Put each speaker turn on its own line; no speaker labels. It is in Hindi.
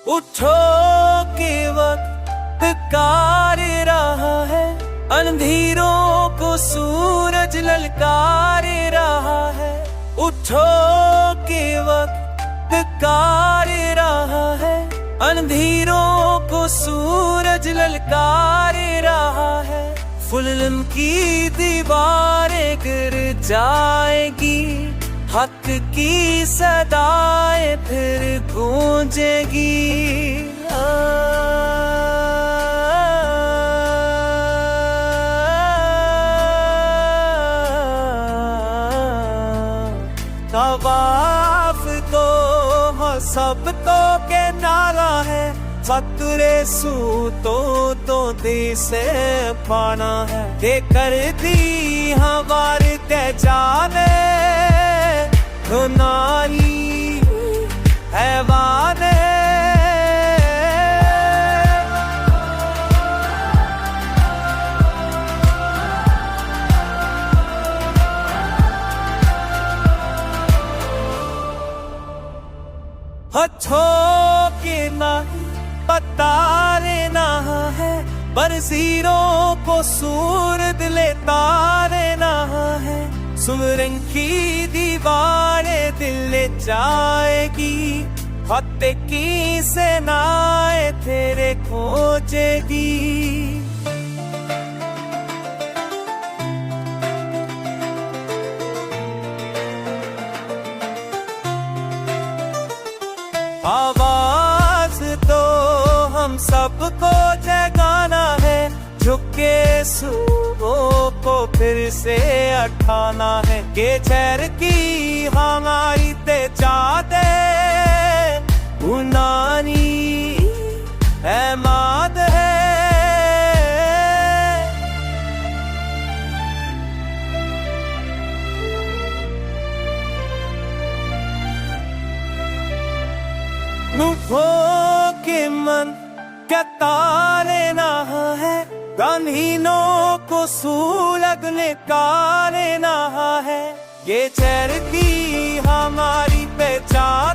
उठो के वक्त कार रहा है, अंधेरों को सूरज ललकार रहा है। उठो के वक्त कार रहा है, अंधेरों को सूरज ललकार रहा है। फुलन की दीवारें गिर जाएगी, हक की सदाएं फिर गूंजेगी। तवाफ तो सबको के नारा है, फतरे सूतो तो दे से पाना है। दे कर दी हमारे ते जाने, तो नारी हैवान हथों के ना पता लेना है, बरसीरों को सूरत लेता रहना है। सुरंग की दीवारें दिल ले जाएगी, फतेह की सेनाएं तेरे खोजेगी। आवाज तो हम सबको जगाना है, झुके सूबों को फिर से उठाना है। के चेर की हमारी ते चाहते उनानी एमाद है। उठो के मन क्या तालेना है, गांधीनों को सूलग निकालेना है। ये चेर की हमारी पहचान